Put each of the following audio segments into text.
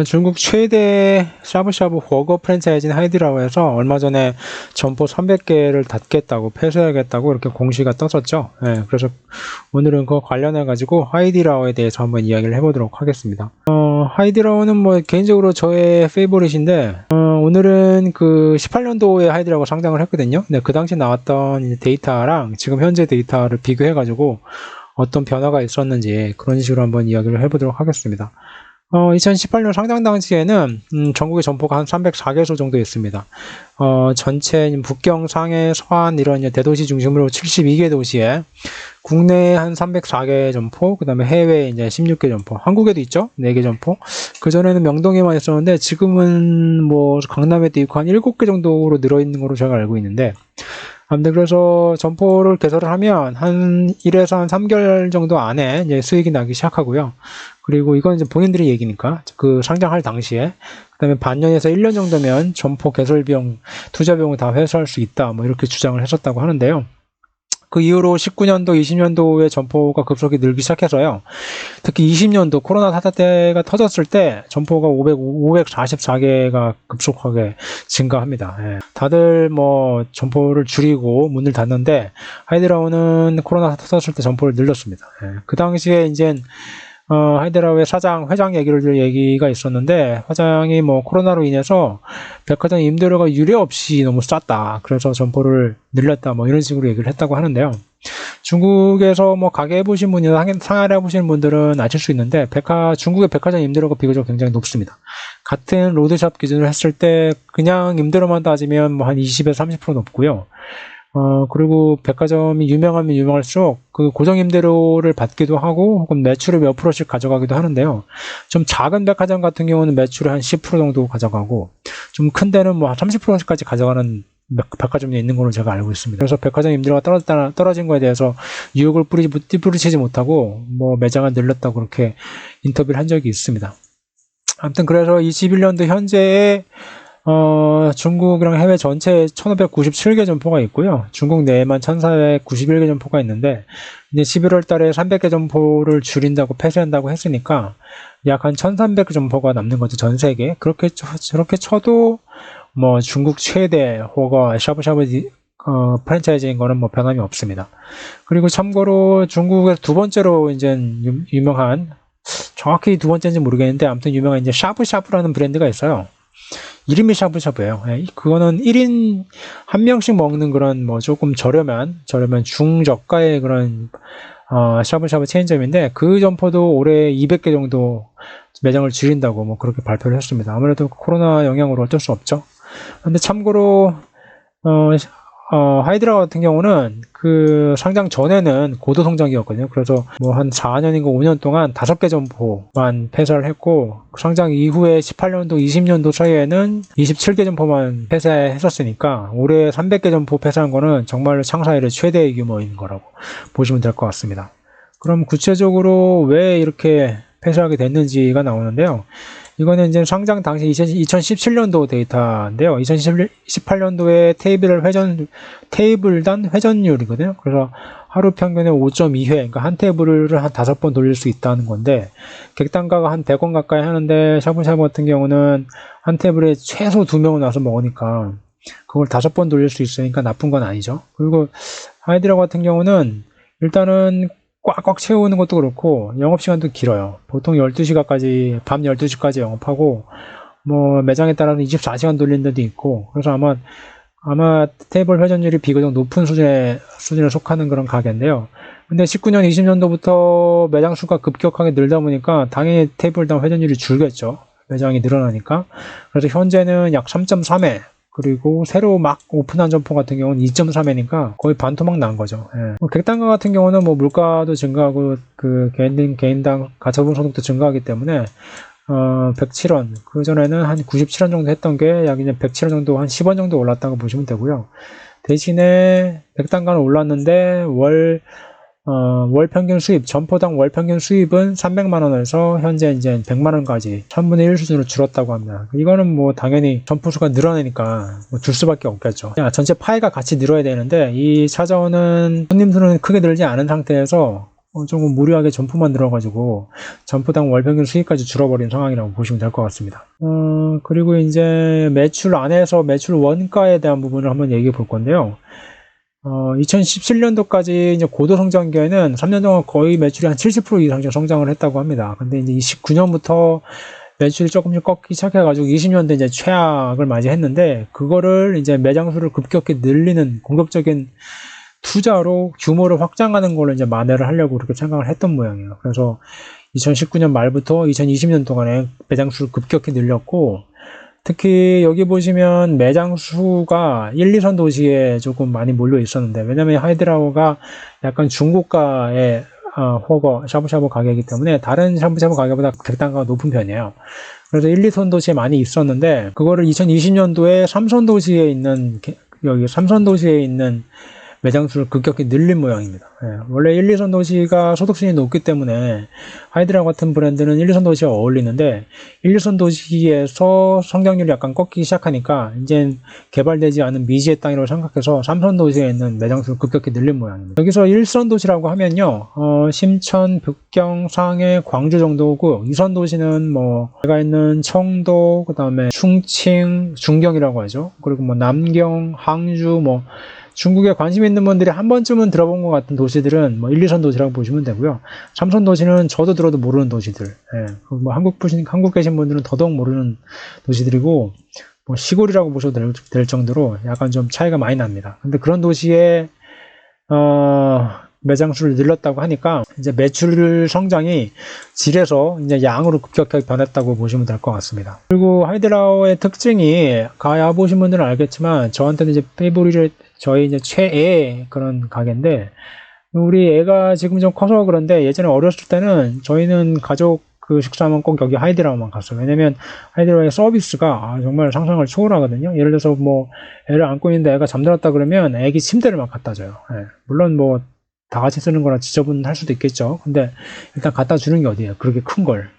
중국 최대 샤브샤브 버거 프랜차이즈인 하이디라고 해서 얼마 전에 점포 300개를 닫겠다고 폐쇄하겠다고 이렇게 공시가 떴었죠. 예, 그래서 오늘은 그거 관련해 가지고 하이디라오에 대해서 한번 이야기를 해보도록 하겠습니다. 하이디라오는 뭐 개인적으로 저의 페이보릿인데 오늘은 그 18년도에 하이디라오가 상장을 했거든요. 근데 그 당시 나왔던 이제 데이터랑 지금 현재 데이터를 비교해 가지고 어떤 변화가 있었는지 그런 식으로 한번 이야기를 해보도록 하겠습니다. 2018년 상장 당시에는 전국의 점포가 한 304개소 정도 있습니다. 전체 북경, 상해, 서안 이런 대도시 중심으로 72개 도시에 국내에 한 304개 점포, 그 다음에 해외에 이제 16개 점포, 한국에도 있죠? 4개 점포. 그전에는 명동에만 있었는데 지금은 뭐 강남에도 있고 한 7개 정도로 늘어있는 걸로 제가 알고 있는데, 아무튼 그래서 점포를 개설을 하면 한 1에서 한 3개월 정도 안에 이제 수익이 나기 시작하고요. 그리고 이건 이제 본인들의 얘기니까 그 상장할 당시에 그다음에 반년에서 1년 정도면 점포 개설 비용, 투자 비용을 다 회수할 수 있다. 뭐 이렇게 주장을 했었다고 하는데요. 그 이후로 19년도, 20년도에 점포가 급속히 늘기 시작해서요. 특히 20년도 코로나 사태 때가 터졌을 때 점포가 544개가 급속하게 증가합니다. 예. 다들 뭐 점포를 줄이고 문을 닫는데 하이디라오는 코로나 사태 터졌을 때 점포를 늘렸습니다. 예. 그 당시에 이제 하이디라오의 회장 얘기가 있었는데, 회장이 뭐 코로나로 인해서 백화점 임대료가 유례 없이 너무 쌌다. 그래서 점포를 늘렸다. 뭐 이런 식으로 얘기를 했다고 하는데요. 중국에서 뭐 가게 해보신 분이나 상하를 해보시는 분들은 아실 수 있는데, 중국의 백화점 임대료가 비교적 굉장히 높습니다. 같은 로드샵 기준으로 했을 때, 그냥 임대료만 따지면 뭐 한 20에서 30% 높고요. 그리고 백화점이 유명하면 유명할수록 그 고정 임대료를 받기도 하고 혹은 매출의 몇 프로씩 가져가기도 하는데요. 좀 작은 백화점 같은 경우는 매출의 한 10% 정도 가져가고 좀 큰 데는 뭐 한 30%까지 가져가는 백화점이 있는 걸로 제가 알고 있습니다. 그래서 백화점 임대료가 떨어진 거에 대해서 유혹을 뿌리치지 못하고 뭐 매장을 늘렸다고 그렇게 인터뷰를 한 적이 있습니다. 아무튼 그래서 21년도 현재의 중국이랑 해외 전체에 1597개 점포가 있고요. 중국 내에만 1491개 점포가 있는데, 이제 11월 달에 300개 점포를 줄인다고 폐쇄한다고 했으니까, 약 한 1300개 점포가 남는 거죠, 전 세계. 저렇게 쳐도, 뭐, 중국 최대, 혹은 샤브샤브, 프랜차이즈인 거는 뭐 변함이 없습니다. 그리고 참고로 중국에서 두 번째로 이제 유명한, 정확히 두 번째인지 모르겠는데, 아무튼 유명한 이제 샤브샤브라는 브랜드가 있어요. 이름이 샤브샤브예요. 그거는 1인 한 명씩 먹는 그런 뭐 조금 저렴한 중저가의 그런 샤브샤브 체인점인데, 그 점포도 올해 200개 정도 매장을 줄인다고 뭐 그렇게 발표를 했습니다. 아무래도 코로나 영향으로 어쩔 수 없죠. 근데 참고로 하이드라 같은 경우는 그 상장 전에는 고도 성장이었거든요. 그래서 뭐 한 4년인가 5년 동안 5개 점포만 폐쇄를 했고, 상장 이후에 18년도, 20년도 사이에는 27개 점포만 폐쇄했었으니까 올해 300개 점포 폐쇄한 거는 정말로 창사 이래 최대 규모인 거라고 보시면 될 것 같습니다. 그럼 구체적으로 왜 이렇게 폐쇄하게 됐는지가 나오는데요. 이거는 이제 상장 당시 2017년도 데이터인데요. 2018년도에 테이블단 회전율이거든요. 그래서 하루 평균에 5.2회, 그러니까 한 테이블을 한 5번 돌릴 수 있다는 건데, 객단가가 한 100원 가까이 하는데, 샤브샤브 같은 경우는 한 테이블에 최소 2명은 와서 먹으니까, 그걸 5번 돌릴 수 있으니까 나쁜 건 아니죠. 그리고 하이디라 같은 경우는 일단은 꽉꽉 채우는 것도 그렇고 영업시간도 길어요. 보통 12시간까지, 밤 12시까지 영업하고 뭐 매장에 따라서 24시간 돌리는 데도 있고, 그래서 아마 테이블 회전율이 비교적 높은 수준에 속하는 그런 가게인데요. 근데 19년, 20년도부터 매장 수가 급격하게 늘다 보니까 당연히 테이블당 회전율이 줄겠죠. 매장이 늘어나니까. 그래서 현재는 약 3.3회, 그리고 새로 막 오픈한 점포 같은 경우는 2.3회니까 거의 반토막 난 거죠. 예. 객단가 같은 경우는 뭐 물가도 증가하고 그 개인당 가처분 소득도 증가하기 때문에 107원, 그 전에는 한 97원 정도 했던 게 약 이제 107원 정도, 한 10원 정도 올랐다고 보시면 되고요. 대신에 객단가는 올랐는데 월 평균 수입, 점포당 월 평균 수입은 300만원에서 현재 이제 100만원까지 3분의 1 수준으로 줄었다고 합니다. 이거는 뭐 당연히 점포 수가 늘어나니까 뭐줄 수밖에 없겠죠. 전체 파이가 같이 늘어야 되는데 이 찾아오는 손님 수는 크게 늘지 않은 상태에서 조금 무리하게 점포만 들어가지고 점포당 월평균 수익까지 줄어버린 상황이라고 보시면 될 것 같습니다. 그리고 이제 매출 안에서 매출 원가에 대한 부분을 한번 얘기해 볼 건데요. 2017년도까지 이제 고도 성장기에는 3년 동안 거의 매출이 한 70% 이상 성장을 했다고 합니다. 근데 이제 29년부터 매출이 조금씩 꺾기 시작해가지고 20년도 이제 최악을 맞이했는데, 그거를 이제 매장 수를 급격히 늘리는 공격적인 투자로 규모를 확장하는 걸로 이제 만회를 하려고 그렇게 생각을 했던 모양이에요. 그래서 2019년 말부터 2020년 동안에 매장 수를 급격히 늘렸고, 특히 여기 보시면 매장 수가 1, 2선 도시에 조금 많이 몰려 있었는데, 왜냐면 하이드라고가 약간 중고가의 허거 샤브샤브 가격이기 때문에 다른 샤브샤브 가격보다 객단가가 높은 편이에요. 그래서 1, 2선 도시에 많이 있었는데, 그거를 2020년도에 3선 도시에 있는, 여기 3선 도시에 있는 매장 수를 급격히 늘린 모양입니다. 원래 1, 2선 도시가 소득순이 높기 때문에 하이드라 같은 브랜드는 1, 2선 도시와 어울리는데, 1, 2선 도시에서 성장률이 약간 꺾이기 시작하니까 이제 개발되지 않은 미지의 땅이라고 생각해서 3선 도시에 있는 매장 수를 급격히 늘린 모양입니다. 여기서 1선 도시라고 하면요, 심천, 북경, 상해, 광주 정도고, 2선 도시는 뭐 제가 있는 청도, 그 다음에 충칭, 중경이라고 하죠. 그리고 뭐 남경, 항주, 뭐 중국에 관심 있는 분들이 한 번쯤은 들어본 것 같은 도시들은 뭐 1, 2선 도시라고 보시면 되고요. 3선 도시는 저도 들어도 모르는 도시들. 뭐 한국 계신 분들은 더더욱 모르는 도시들이고, 뭐 시골이라고 보셔도 될 정도로 약간 좀 차이가 많이 납니다. 근데 그런 도시에 매장 수를 늘렸다고 하니까 이제 매출 성장이 질에서 이제 양으로 급격하게 변했다고 보시면 될 것 같습니다. 그리고 하이드라오의 특징이, 가야 보신 분들은 알겠지만 저한테는 이제 페이보릿, 저희 이제 최애 그런 가게인데, 우리 애가 지금 좀 커서 그런데 예전에 어렸을 때는 저희는 가족 그 식사하면 꼭 여기 하이드라오만 갔어요. 왜냐면 하이드라오의 서비스가 정말 상상을 초월하거든요. 예를 들어서 뭐 애를 안고 있는데 애가 잠들었다 그러면 애기 침대를 막 갖다 줘요. 물론 뭐 다 같이 쓰는 거라 지저분할 수도 있겠죠. 근데 일단 갖다 주는 게 어디예요? 그렇게 큰 걸.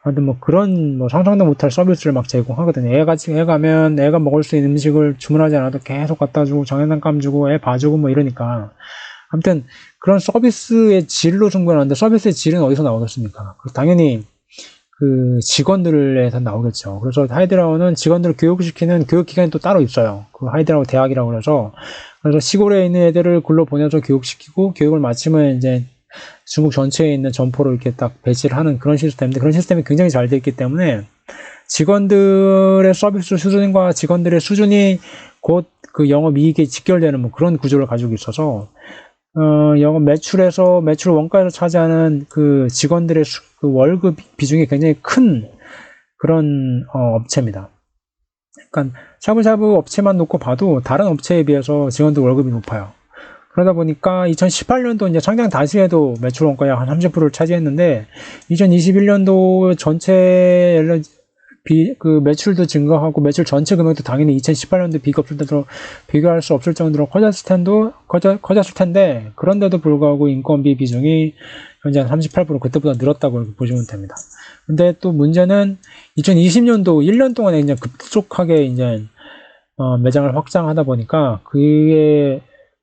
근데 뭐 그런 뭐 상상도 못할 서비스를 막 제공하거든요. 애 가면 애가 먹을 수 있는 음식을 주문하지 않아도 계속 갖다 주고 장난감 주고 애 봐주고 뭐 이러니까, 아무튼 그런 서비스의 질로 승부하는데, 서비스의 질은 어디서 나오겠습니까? 당연히 그 직원들에서 나오겠죠. 그래서 하이드라오는 직원들을 교육시키는 교육기관이 또 따로 있어요. 그 하이드라오 대학이라고 그래서 시골에 있는 애들을 글로 보내서 교육시키고, 교육을 마치면 이제 중국 전체에 있는 점포로 이렇게 딱 배치를 하는 그런 시스템인데, 그런 시스템이 굉장히 잘 되어 있기 때문에 직원들의 서비스 수준과 직원들의 수준이 곧 그 영업이익에 직결되는 뭐 그런 구조를 가지고 있어서, 영업 매출에서, 매출 원가에서 차지하는 그 직원들의 그 월급 비중이 굉장히 큰 그런 업체입니다. 그러니까 샤브샤브 업체만 놓고 봐도 다른 업체에 비해서 직원들 월급이 높아요. 그러다 보니까 2018년도 이제 상장 당시에도 매출 원가의 한 30%를 차지했는데, 2021년도 전체 그 매출도 증가하고 매출 전체 금액도 당연히 2018년도 비교할 수 없을 정도로 커졌을 텐데, 그런데도 불구하고 인건비 비중이 현재 한 38% 그때보다 늘었다고 보시면 됩니다. 근데 또 문제는 2020년도 1년 동안에 그냥 급속하게 이제 매장을 확장하다 보니까 그게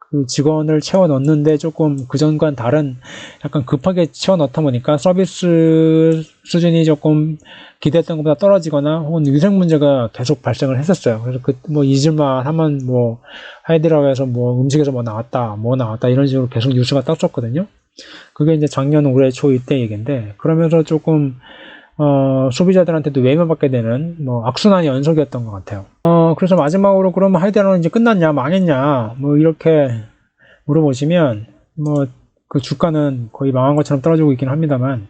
그 직원을 채워 넣는데 조금 그전과는 다른, 약간 급하게 채워 넣다 보니까 서비스 수준이 조금 기대했던 것보다 떨어지거나 혹은 위생 문제가 계속 발생을 했었어요. 그래서 뭐 잊을만 하면 뭐 하이드라오에서 뭐 음식에서 뭐 나왔다 이런 식으로 계속 뉴스가 떴었거든요. 그게 이제 작년 올해 초 이때 얘기인데, 그러면서 조금 소비자들한테도 외면받게 되는 뭐 악순환의 연속이었던 것 같아요. 그래서 마지막으로, 그러면 하이드라오는 이제 끝났냐 망했냐 뭐 이렇게 물어보시면, 뭐 그 주가는 거의 망한 것처럼 떨어지고 있긴 합니다만,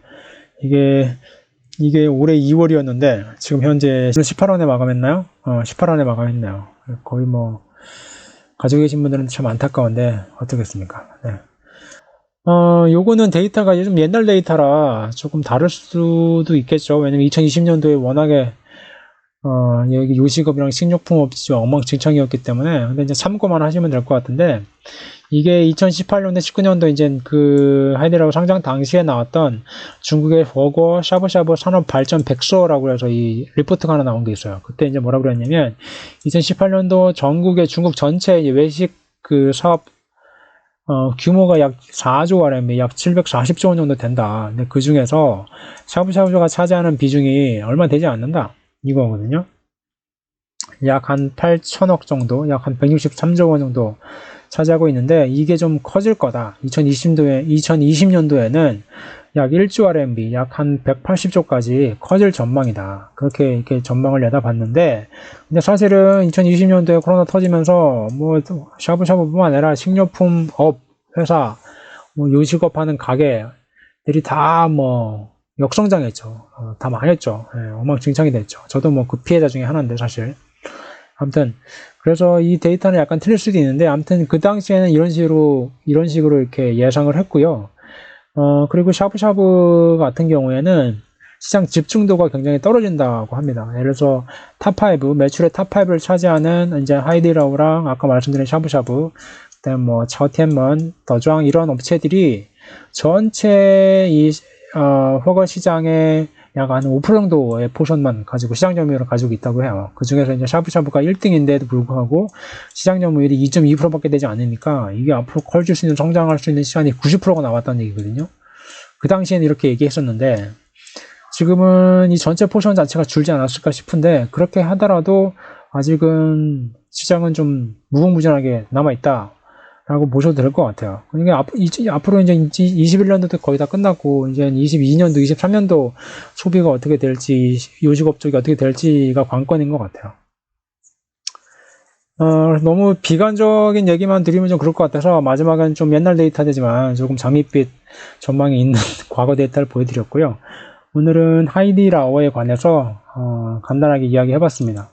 이게 올해 2월이었는데 지금 현재 18원에 마감했나요? 18원에 마감했네요. 거의 뭐 가지고 계신 분들은 참 안타까운데 어떻겠습니까? 네. 요거는 데이터가 좀 옛날 데이터라 조금 다를 수도 있겠죠. 왜냐면 2020년도에 워낙에 여기 요식업이랑 식료품업이 엉망진창이었기 때문에. 근데 이제 참고만 하시면 될 것 같은데, 이게 2018년에 19년도 이제 그 하이드라오 상장 당시에 나왔던 중국의 버거 샤브샤브 산업 발전 백서라고 해서 이 리포트가 하나 나온 게 있어요. 그때 이제 뭐라고 그랬냐면, 2018년도 전국의 중국 전체 외식 그 사업 규모가 약 4조 RMB, 약 740조 원 정도 된다. 근데 그 중에서 샤브샤브가 차지하는 비중이 얼마 되지 않는다. 이거거든요. 약 한 8천억 정도, 약 한 163조 원 정도 차지하고 있는데, 이게 좀 커질 거다. 2020년도에는 약 1조 RMB, 약 한 180조까지 커질 전망이다. 그렇게 이렇게 전망을 내다봤는데, 근데 사실은 2020년도에 코로나 터지면서 뭐 샤브샤브뿐만 아니라 식료품 업 회사, 뭐 요식업 하는 가게들이 다 뭐 역성장했죠. 다 망했죠. 예, 엉망진창이 됐죠. 저도 뭐 그 피해자 중에 하나인데 사실. 아무튼 그래서 이 데이터는 약간 틀릴 수도 있는데, 아무튼 그 당시에는 이런 식으로 이렇게 예상을 했고요. 그리고 샤브샤브 같은 경우에는 시장 집중도가 굉장히 떨어진다고 합니다. 예를 들어서 탑5, 매출의 탑5를 차지하는 이제 하이디라오랑 아까 말씀드린 샤브샤브, 그다음 뭐 차오티엔먼, 더주앙 이런 업체들이 전체 이 허거 시장의 약 한 5% 정도의 포션만 가지고 시장 점유율을 가지고 있다고 해요. 그 중에서 이제 샤브샤브가 1등인데도 불구하고 시장 점유율이 2.2%밖에 되지 않으니까 이게 앞으로 커질 수 있는, 성장할 수 있는 시간이 90%가 나왔다는 얘기거든요. 그 당시에는 이렇게 얘기했었는데, 지금은 이 전체 포션 자체가 줄지 않았을까 싶은데, 그렇게 하더라도 아직은 시장은 좀 무궁무진하게 남아있다 라고 보셔도 될 것 같아요. 그러니까 앞으로 이제 21년도도 거의 다 끝났고, 이제 22년도, 23년도 소비가 어떻게 될지, 요식업 쪽이 어떻게 될지가 관건인 것 같아요. 너무 비관적인 얘기만 드리면 좀 그럴 것 같아서 마지막엔 좀 옛날 데이터 되지만 조금 장밋빛 전망이 있는 과거 데이터를 보여드렸고요. 오늘은 하이디라오에 관해서 간단하게 이야기해봤습니다.